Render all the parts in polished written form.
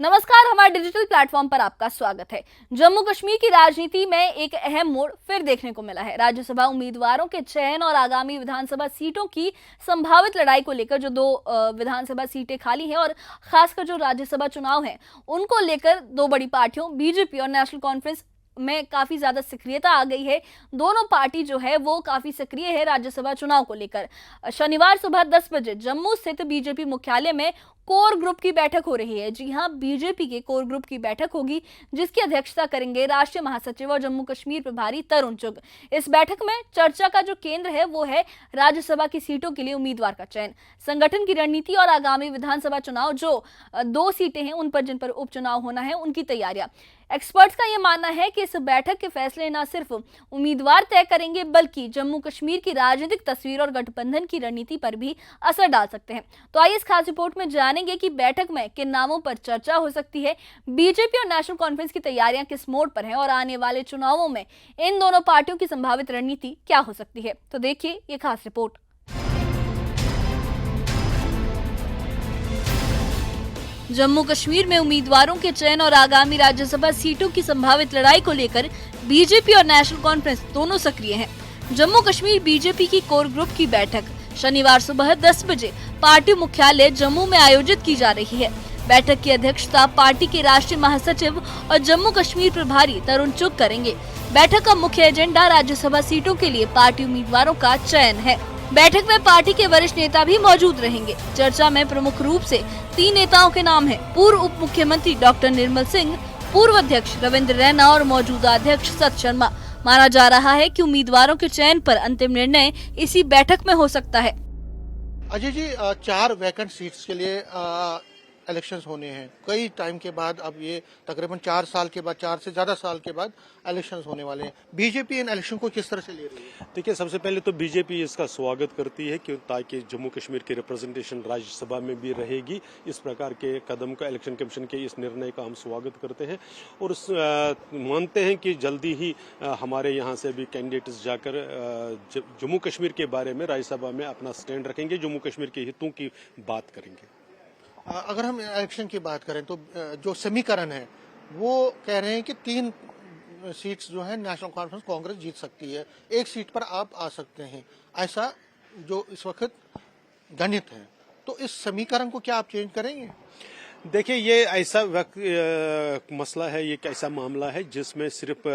नमस्कार, हमारे digital platform पर आपका स्वागत है। जम्मू कश्मीर की राजनीति में एक अहम मोड़ फिर देखने को मिला है। राज्यसभा उम्मीदवारों के चयन और आगामी विधानसभा सीटों की संभावित लड़ाई को लेकर जो दो विधानसभा सीटें खाली हैं और खासकर जो राज्यसभा चुनाव हैं उनको लेकर दो बड़ी पार्टियों बीजेपी और नेशनल कॉन्फ्रेंस में काफी ज्यादा सक्रियता आ गई है। दोनों पार्टी जो है वो काफी सक्रिय है राज्यसभा चुनाव को लेकर। शनिवार सुबह 10 बजे जम्मू स्थित बीजेपी मुख्यालय में कोर ग्रुप की बैठक हो रही है। जी हां, बीजेपी के कोर ग्रुप की बैठक होगी जिसकी अध्यक्षता करेंगे राष्ट्रीय महासचिव और जम्मू कश्मीर प्रभारी तरुण चुग। इस बैठक में चर्चा का जो केंद्र है वो है राज्यसभा की सीटों के लिए उम्मीदवार का चयन, संगठन की रणनीति और आगामी विधानसभा चुनाव जो 2 सीटें हैं उन पर जिन पर उपचुनाव होना है उनकी तैयारियां। एक्सपर्ट्स का यह मानना है कि इस बैठक के फैसले न सिर्फ उम्मीदवार तय करेंगे बल्कि जम्मू कश्मीर की राजनीतिक तस्वीर और गठबंधन की रणनीति पर भी असर डाल सकते हैं। तो आइए इस खास रिपोर्ट में जानेंगे कि बैठक में किन नामों पर चर्चा हो सकती है, बीजेपी और नेशनल कॉन्फ्रेंस की तैयारियां किस मोड़ पर हैं और आने वाले चुनावों में इन दोनों पार्टियों की संभावित रणनीति क्या हो सकती है। तो देखिए ये खास रिपोर्ट। जम्मू कश्मीर में उम्मीदवारों के चयन और आगामी राज्यसभा सीटों की संभावित लड़ाई को लेकर बीजेपी और नेशनल कॉन्फ्रेंस दोनों सक्रिय हैं। जम्मू कश्मीर बीजेपी की कोर ग्रुप की बैठक शनिवार सुबह 10 बजे पार्टी मुख्यालय जम्मू में आयोजित की जा रही है। बैठक की अध्यक्षता पार्टी के राष्ट्रीय महासचिव और जम्मू कश्मीर प्रभारी तरुण चुग करेंगे। बैठक का मुख्य एजेंडा राज्यसभा सीटों के लिए पार्टी उम्मीदवारों का चयन है। बैठक में पार्टी के वरिष्ठ नेता भी मौजूद रहेंगे। चर्चा में प्रमुख रूप से 3 नेताओं के नाम हैं। पूर्व उप मुख्यमंत्री डॉक्टर निर्मल सिंह, पूर्व अध्यक्ष रविंद्र रैना और मौजूदा अध्यक्ष सत शर्मा। माना जा रहा है कि उम्मीदवारों के चयन पर अंतिम निर्णय इसी बैठक में हो सकता है। अजय जी, 4 वैकेंट सीट्स के लिए इलेक्शंस होने हैं कई टाइम के बाद। अब ये तकरीबन 4 साल के बाद, 4 से ज्यादा साल के बाद इलेक्शंस होने वाले हैं। बीजेपी इन इलेक्शन को किस तरह से ले रही है? देखिए, सबसे पहले तो बीजेपी इसका स्वागत करती है कि ताकि जम्मू कश्मीर की रिप्रेजेंटेशन राज्यसभा में भी रहेगी। इस प्रकार के कदम का इलेक्शन कमीशन के इस निर्णय का हम स्वागत करते हैं और मानते हैं कि जल्दी ही हमारे यहाँ से भी कैंडिडेट्स जाकर जम्मू कश्मीर के बारे में राज्यसभा में अपना स्टैंड रखेंगे, जम्मू कश्मीर के हितों की बात करेंगे। अगर हम इलेक्शन की बात करें तो जो समीकरण है वो कह रहे हैं कि 3 सीट्स जो है नेशनल कॉन्फ्रेंस कांग्रेस जीत सकती है, 1 सीट पर आप आ सकते हैं, ऐसा जो इस वक्त गणित है। तो इस समीकरण को क्या आप चेंज करेंगे? देखिए, ये ऐसा मसला है, ये कैसा मामला है जिसमें सिर्फ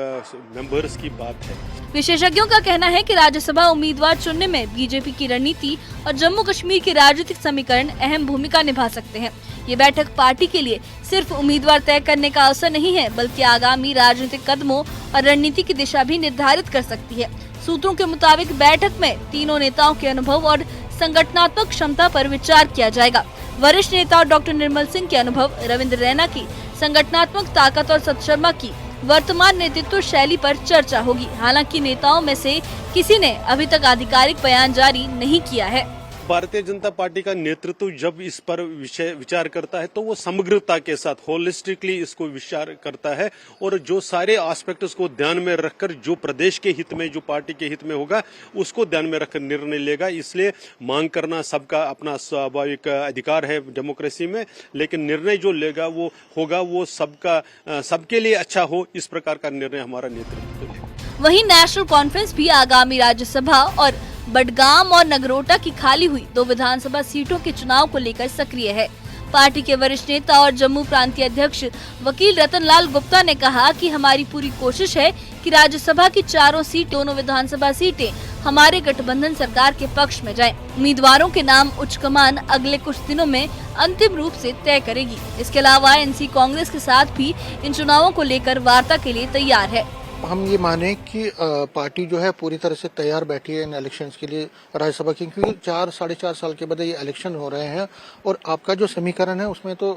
मेंबर्स की बात है। विशेषज्ञों का कहना है कि राज्यसभा उम्मीदवार चुनने में बीजेपी की रणनीति और जम्मू कश्मीर के राजनीतिक समीकरण अहम भूमिका निभा सकते हैं। ये बैठक पार्टी के लिए सिर्फ उम्मीदवार तय करने का अवसर नहीं है बल्कि आगामी राजनीतिक कदमों और रणनीति की दिशा भी निर्धारित कर सकती है। सूत्रों के मुताबिक बैठक में तीनों नेताओं के अनुभव और संगठनात्मक क्षमता पर विचार किया जाएगा। वरिष्ठ नेता डॉक्टर निर्मल सिंह के अनुभव, रविंद्र रैना की संगठनात्मक ताकत और सत शर्मा की वर्तमान नेतृत्व शैली पर चर्चा होगी। हालांकि नेताओं में से किसी ने अभी तक आधिकारिक बयान जारी नहीं किया है। भारतीय जनता पार्टी का नेतृत्व जब इस पर विचार करता है तो वो समग्रता के साथ होलिस्टिकली इसको विचार करता है और जो सारे एस्पेक्ट्स को ध्यान में रखकर जो प्रदेश के हित में, जो पार्टी के हित में होगा उसको ध्यान में रखकर निर्णय लेगा। इसलिए मांग करना सबका अपना स्वाभाविक अधिकार है डेमोक्रेसी में, लेकिन निर्णय जो लेगा वो होगा वो सबके लिए अच्छा हो, इस प्रकार का निर्णय हमारा नेतृत्व लेगा। वहीं नेशनल कॉन्फ्रेंस भी आगामी राज्यसभा और बडगाम और नगरोटा की खाली हुई 2 विधानसभा सीटों के चुनाव को लेकर सक्रिय है। पार्टी के वरिष्ठ नेता और जम्मू प्रांतीय अध्यक्ष वकील रतन लाल गुप्ता ने कहा कि हमारी पूरी कोशिश है कि राज्यसभा की 4 सीट, दोनों विधानसभा सीटें हमारे गठबंधन सरकार के पक्ष में जाएं। उम्मीदवारों के नाम उच्च कमान अगले कुछ दिनों में अंतिम रूप से तय करेगी। इसके अलावा एनसी कांग्रेस के साथ भी इन चुनावों को लेकर वार्ता के लिए तैयार है। हम ये माने कि पार्टी जो है पूरी तरह से तैयार बैठी है इन इलेक्शंस के लिए राज्यसभा की, क्योंकि 4-4.5 साल के बाद ये इलेक्शन हो रहे हैं और आपका जो समीकरण है उसमें तो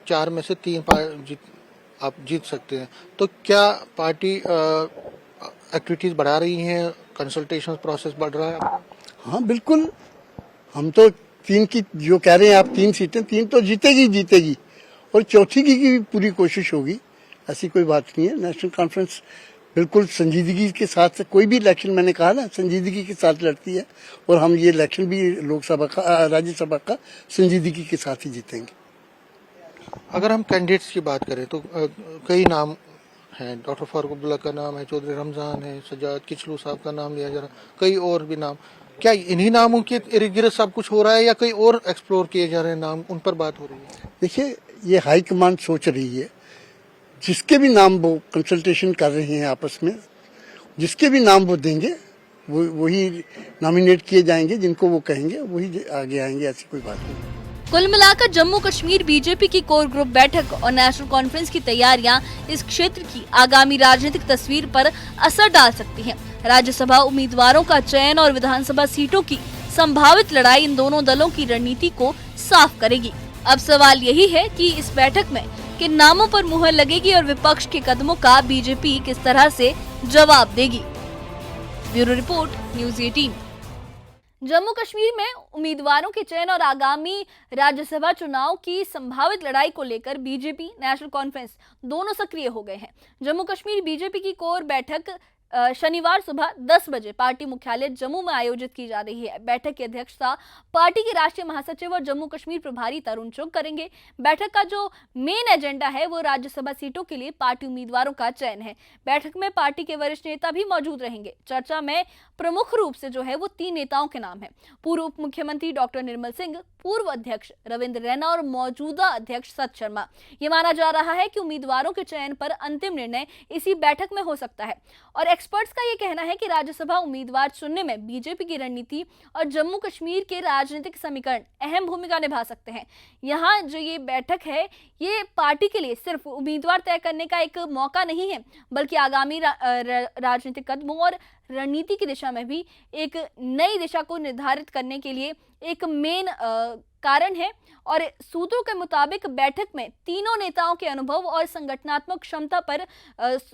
4 में से 3 आप जीत सकते हैं। तो क्या पार्टी एक्टिविटीज बढ़ा रही है, कंसल्टेशन प्रोसेस बढ़ रहा है? हाँ बिल्कुल, हम तो 3 की जो कह रहे हैं आप, 3 सीटें, 3 तो जीतेगी और चौथी की भी पूरी कोशिश होगी, ऐसी कोई बात नहीं है। नेशनल कॉन्फ्रेंस बिल्कुल संजीदगी के साथ कोई भी इलेक्शन, मैंने कहा ना, संजीदगी के साथ लड़ती है और हम ये इलेक्शन भी लोकसभा का, राज्यसभा का संजीदगी के साथ ही जीतेंगे। अगर हम कैंडिडेट्स की बात करें तो कई नाम हैं। डॉक्टर फारूक अब्दुल्ला का नाम है, चौधरी रमजान है, सज्जाद किचलू साहब का नाम लिया जा रहा, कई और भी नाम। क्या इन्हीं नामों के इर्द गिर्द सब कुछ हो रहा है या कई और एक्सप्लोर किए जा रहे हैं नाम, उन पर बात हो रही है? देखिए, ये हाईकमान सोच रही है, जिसके भी नाम वो कंसल्टेशन कर रहे हैं आपस में, जिसके भी नाम वो देंगे वही नॉमिनेट किए जाएंगे, जिनको वो कहेंगे वही आगे आएंगे, ऐसी कोई बात नहीं। कुल मिलाकर जम्मू कश्मीर बीजेपी की कोर ग्रुप बैठक और नेशनल कॉन्फ्रेंस की तैयारियां इस क्षेत्र की आगामी राजनीतिक तस्वीर पर असर डाल सकती हैं। राज्यसभा उम्मीदवारों का चयन और विधानसभा सीटों की संभावित लड़ाई इन दोनों दलों की रणनीति को साफ करेगी। अब सवाल यही है कि इस बैठक में किन नामों पर मुहर लगेगी और विपक्ष के कदमों का बीजेपी किस तरह से जवाब देगी। Bureau report, news 18। Jammu Kashmir में उम्मीदवारों के चयन और आगामी राज्यसभा चुनाव की संभावित लड़ाई को लेकर बीजेपी, नेशनल कॉन्फ्रेंस दोनों सक्रिय हो गए हैं। जम्मू कश्मीर बीजेपी की कोर बैठक शनिवार सुबह 10 बजे पार्टी मुख्यालय जम्मू में आयोजित की जा रही है। बैठक की अध्यक्षता पार्टी के राष्ट्रीय महासचिव और जम्मू कश्मीर प्रभारी तरुण चुग करेंगे। बैठक का जो मेन एजेंडा है वो राज्यसभा सीटों के लिए पार्टी उम्मीदवारों का चयन है। बैठक में पार्टी के वरिष्ठ नेता भी मौजूद रहेंगे। चर्चा में प्रमुख रूप से जो है वो 3 नेताओं के नाम है। पूर्व उप मुख्यमंत्री डॉक्टर निर्मल सिंह, पूर्व अध्यक्ष रविंद्र रैना और मौजूदा अध्यक्ष सत शर्मा। ये माना जा रहा है कि उम्मीदवारों के चयन पर अंतिम निर्णय इसी बैठक में हो सकता है और एक्सपर्ट्स का ये कहना है कि राज्यसभा उम्मीदवार चुनने में बीजेपी की रणनीति और जम्मू कश्मीर के राजनीतिक समीकरण अहम भूमिका निभा सकते हैं। यहाँ जो ये बैठक है ये पार्टी के लिए सिर्फ उम्मीदवार तय करने का एक मौका नहीं है, बल्कि आगामी राजनीतिक कदमों और रणनीति की दिशा में भी एक नई दिशा को निर्धारित करने के लिए एक मेन कारण है। और सूत्रों के मुताबिक बैठक में तीनों नेताओं के अनुभव और संगठनात्मक क्षमता पर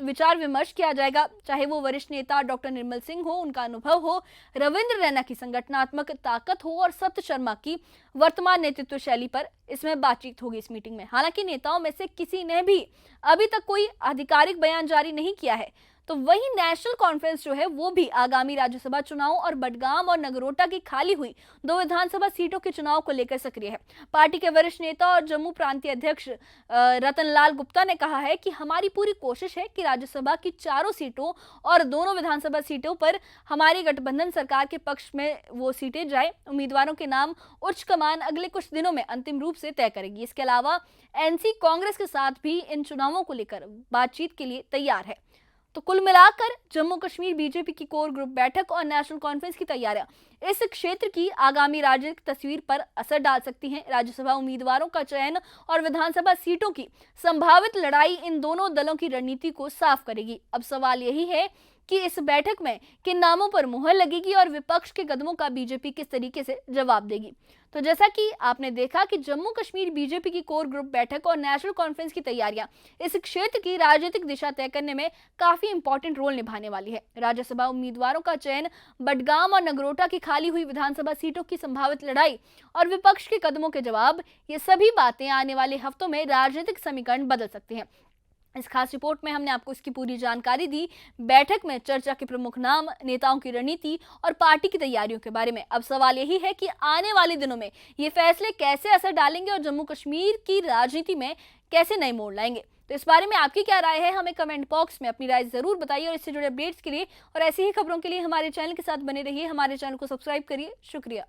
विचार विमर्श किया जाएगा। चाहे वो वरिष्ठ नेता डॉक्टर निर्मल सिंह हो, उनका अनुभव हो, रविंद्र रैना की संगठनात्मक ताकत हो और सत शर्मा की वर्तमान नेतृत्व शैली पर इसमें बातचीत होगी इस मीटिंग में। हालांकि नेताओं में से किसी ने भी अभी तक कोई आधिकारिक बयान जारी नहीं किया है। तो वहीं नेशनल कॉन्फ्रेंस जो है वो भी आगामी राज्यसभा चुनाव और बडगाम और नगरोटा की खाली हुई 2 विधानसभा सीटों के चुनाव को लेकर सक्रिय है। पार्टी के वरिष्ठ नेता और जम्मू प्रांतीय अध्यक्ष रतनलाल गुप्ता ने कहा है कि हमारी पूरी कोशिश है कि राज्यसभा की 4 सीटों और दोनों विधानसभा सीटों पर हमारी गठबंधन सरकार के पक्ष में वो सीटें जाए। उम्मीदवारों के नाम उच्च कमान अगले कुछ दिनों में अंतिम रूप से तय करेगी। इसके अलावा एनसी कांग्रेस के साथ भी इन चुनावों को लेकर बातचीत के लिए तैयार है। तो कुल मिलाकर जम्मू कश्मीर बीजेपी की कोर ग्रुप बैठक और नेशनल कॉन्फ्रेंस की तैयारियां इस क्षेत्र की आगामी राजनीतिक तस्वीर पर असर डाल सकती हैं। राज्यसभा उम्मीदवारों का चयन और विधानसभा सीटों की संभावित लड़ाई इन दोनों दलों की रणनीति को साफ करेगी। अब सवाल यही है कि इस बैठक में किन नामों पर मुहर लगेगी और विपक्ष के कदमों का बीजेपी किस तरीके से जवाब देगी। तो जैसा कि आपने देखा कि जम्मू कश्मीर बीजेपी की कोर ग्रुप बैठक और नेशनल कॉन्फ्रेंस की तैयारियां इस क्षेत्र की राजनीतिक दिशा तय करने में काफी इंपॉर्टेंट रोल निभाने वाली है। राज्यसभा उम्मीदवारों का चयन, बडगाम और नगरोटा की खाली हुई विधानसभा सीटों की संभावित लड़ाई और विपक्ष के कदमों के जवाब, ये सभी बातें आने वाले हफ्तों में राजनीतिक समीकरण बदल सकती हैं। इस खास रिपोर्ट में हमने आपको इसकी पूरी जानकारी दी। बैठक में चर्चा के प्रमुख नाम, नेताओं की रणनीति और पार्टी की तैयारियों के बारे में। अब सवाल यही है कि आने वाले दिनों में ये फैसले कैसे असर डालेंगे और जम्मू कश्मीर की राजनीति में कैसे नए मोड़ लाएंगे। तो इस बारे में आपकी क्या राय है, हमें कमेंट बॉक्स में अपनी राय जरूर बताइए। और इससे जुड़े अपडेट्स के लिए और ऐसी ही खबरों के लिए हमारे चैनल के साथ बने रहिए। हमारे चैनल को सब्सक्राइब करिए। शुक्रिया।